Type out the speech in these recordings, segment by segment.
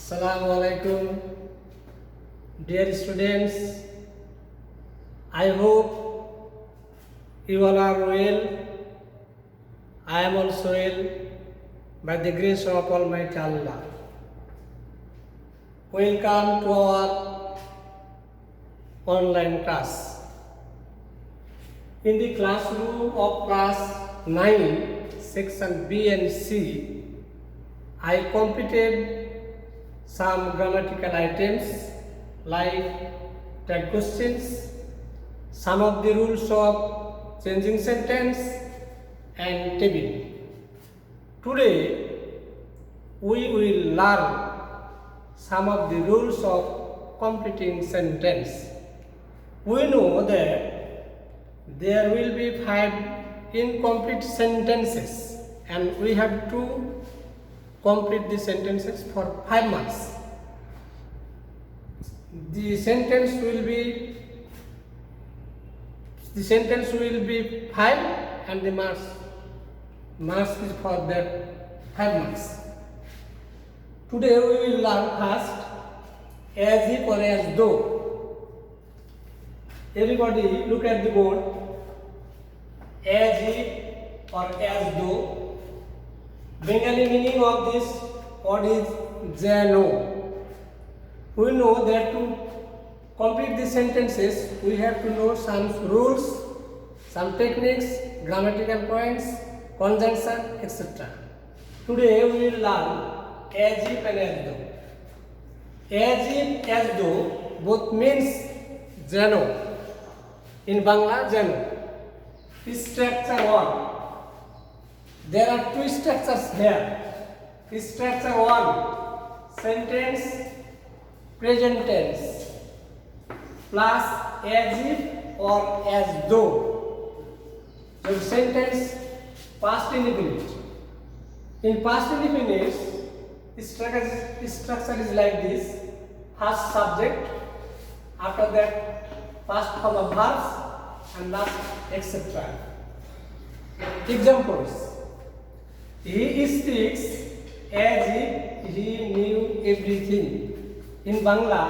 Assalamu alaikum, dear students. I hope you all are well. I am also well by the grace of Almighty Allah. Welcome to our online class. In the classroom of class 9, section B and C, I completed some grammatical items like tag questions, some of the rules of changing sentence and table. Today we will learn some of the rules of completing sentence. We know that there will be 5 incomplete sentences and we have to complete the sentences for 5 marks. The sentence will be 5 and the marks is for that 5 marks. Today we will learn first as if or as though. Everybody look at the board. As if or as though. Bengali meaning of this word is jeno. We know that to complete the sentences we have to know some rules, some techniques, grammatical points, conjunction, etc. Today we will learn as if and as though. As if, as though both means jeno. In Bangla, jeno. Structure 1. There are 2 structures here. Structure 1, sentence present tense plus as if or as though. So sentence past indefinite. In past indefinite, structure is like this. First subject, after that past form of verbs and last etc. Examples. He speaks as if he knew everything. In Bangla,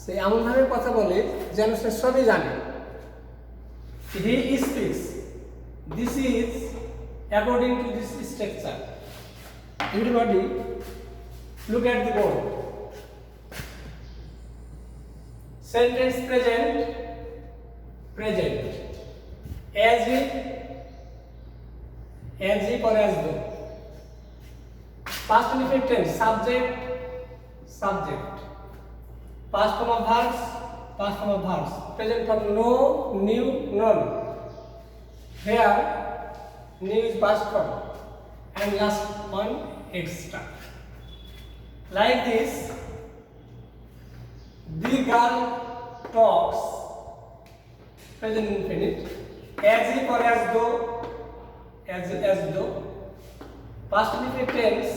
সে এমনভাবে কথা বলে যেন সে সবই জানে। He speaks. This is according to this structure. Everybody, look at the board. Sentence present, present. As if or as though. Past indefinite tense, subject, subject. Past form of verbs, past form of verbs. Present form know, knew, known. Here, knew is past form. And last one, extra. Like this, the girl talks, present infinite, as if or as though, as though. Past indefinite tense,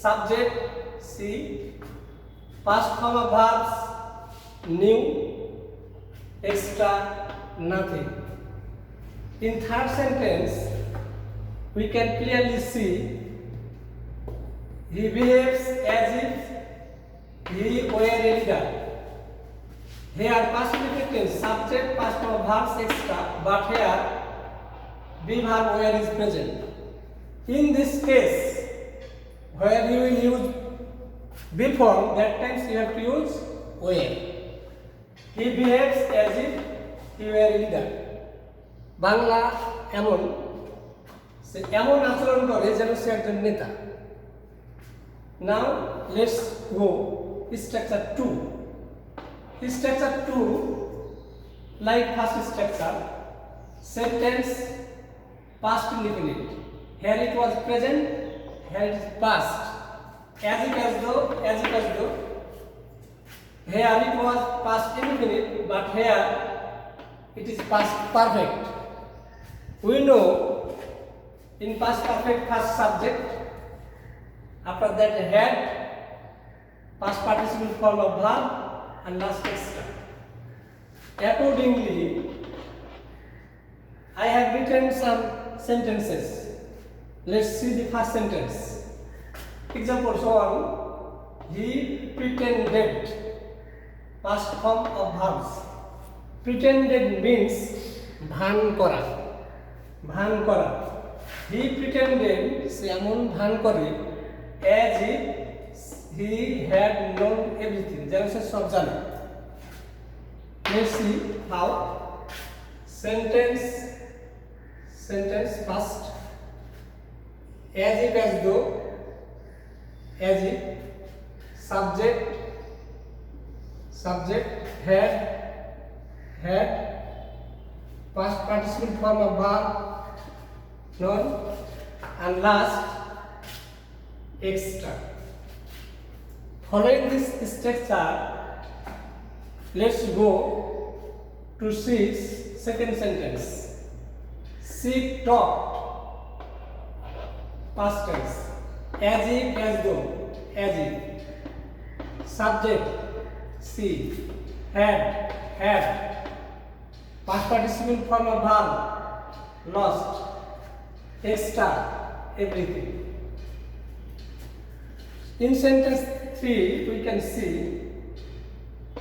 subject see, past form of verbs knew, extra nothing. In third sentence we can clearly see he behaves as if he were a leader. Here past indefinite tense, subject, past form of verbs extra, but here be verb where is present. In this case, where you will use be form, that times you have to use where. He behaves as if he were a leader. Bangla এমন আচরণ করে যেন সে একজন নেতা। Now let's go structure 2. Structure 2, like first structure, sentence past indefinite. Here it was present, here it is past. As if as though, as if as though. Here it was past indefinite, but here it is past perfect. We know in past perfect first subject, after that had, past participle form of verb and last extra. Accordingly, I have written some sentences. Let's see the first sentence. Example 1. he pretended. Past form of verbs. Pretended means ভান করা। ভান করা। He pretended সে এমন ভান করে as if he had known everything যেন সে সব জানে। Let's see how. Sentence first. As if, as though, as if. Subject had, past participle form of verb known, and last extra. Following this structure, let's go to see second sentence. She talked, past tense, as if, as though, as if. Subject, she, had, past participle form of verb, lost, extra, everything. In sentence 3, we can see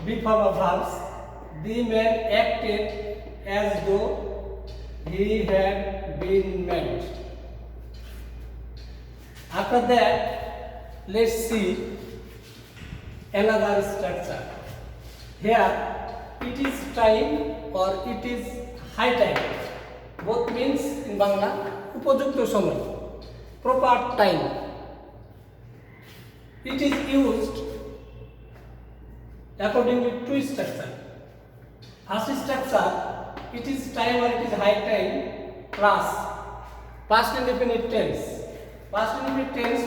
big form of verbs. The man acted as though he had been mad. After that, let's see another structure. Here, it is time or it is high time. Both means in Bangla, উপযুক্ত সময়, proper time. It is used according to two structure. First structure, it is time or it is high time plus past indefinite tense. Past indefinite tense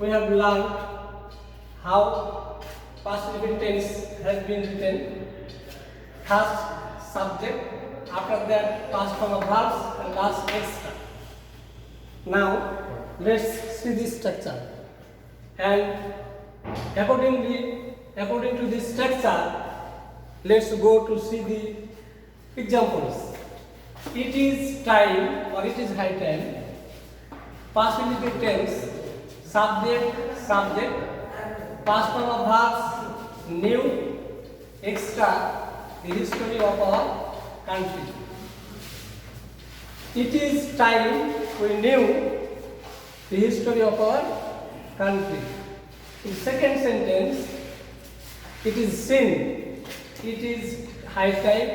we have learned how past indefinite tense has been written. First subject, after that past form of verbs, and last extra. Now let's see this structure, and according to this structure, let's go to see the examples. It is time or it is high time. Past indefinite tense, subject, past form of verbs, new, extra, the history of our country. It is time, we knew the history of our country. In second sentence, it is sin, it is high time,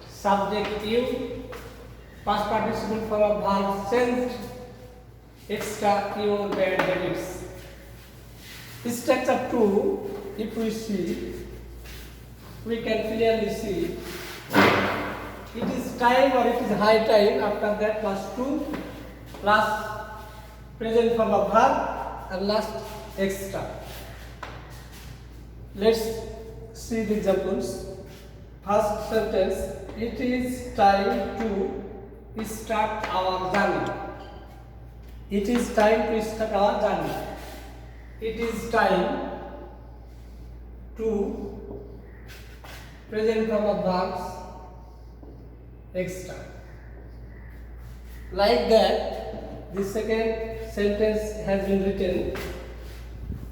subject you, past participle form of verb changed, extra your bad habits. Structure 2, if we see, we can clearly see it is time or it is high time, after that plus 2 plus present form of verb and last extra. Let's see the examples. First sentence, it is time to start our journey. It is time to start our journey. It is time to present form of verbs extra. Like that, the second sentence has been written.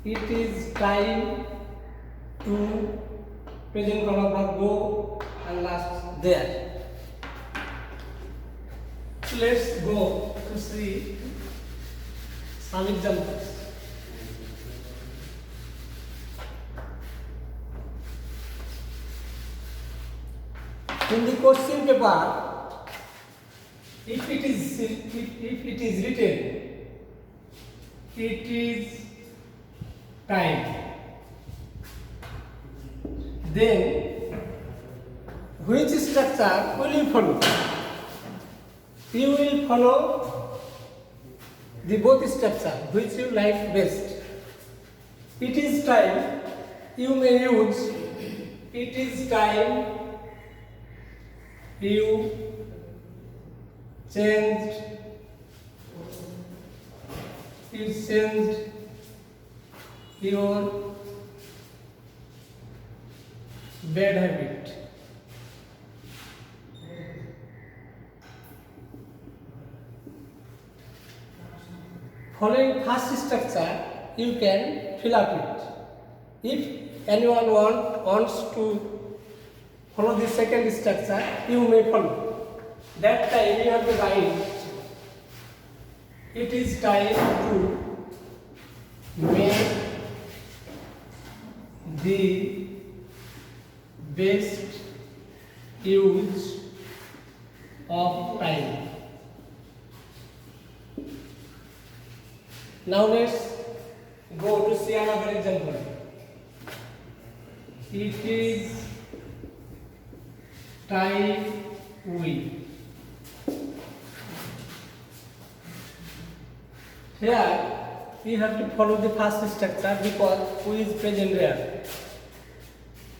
It is time to present form of verb go and last there. Let's go to see some examples. In the question paper, if it is written, it is time, then which structure will you follow? You will follow the both structure which you like best. It is time, you may use it is time, you changed your bad habit. Following first structure, you can fill up it. If anyone wants to follow the second structure, you may follow. That time you have to write, it is time to make the best use of time. Now let's go to see another example. It is time we. Here we have to follow the first structure because we is present there.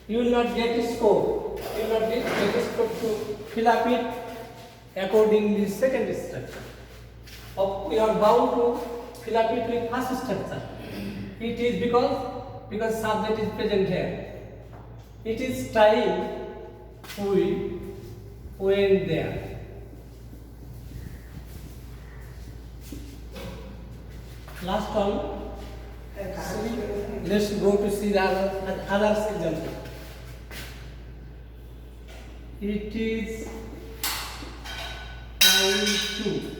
You will not get a score. You will not get a score to fill up it according to the second structure. We are bound to fill up it with first structure. It is because subject is present here. It is time we went there. Last one. Let's go to see the other example. It is time to.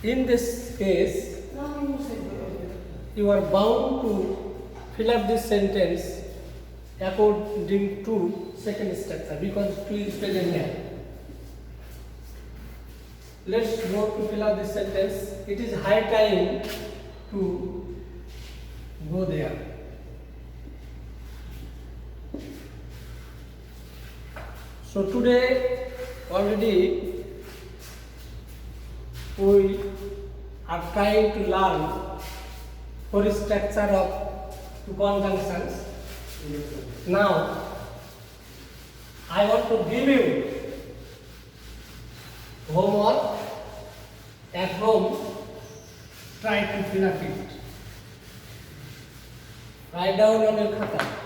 In this case, you are bound to fill up this sentence according to second structure because two is present here. Let's go to fill up this sentence. It is high time to go there. So today already we are trying to learn for structure of two conjunctions. Now I want to give you homework at home. Try to fill up it. Write down on your khata.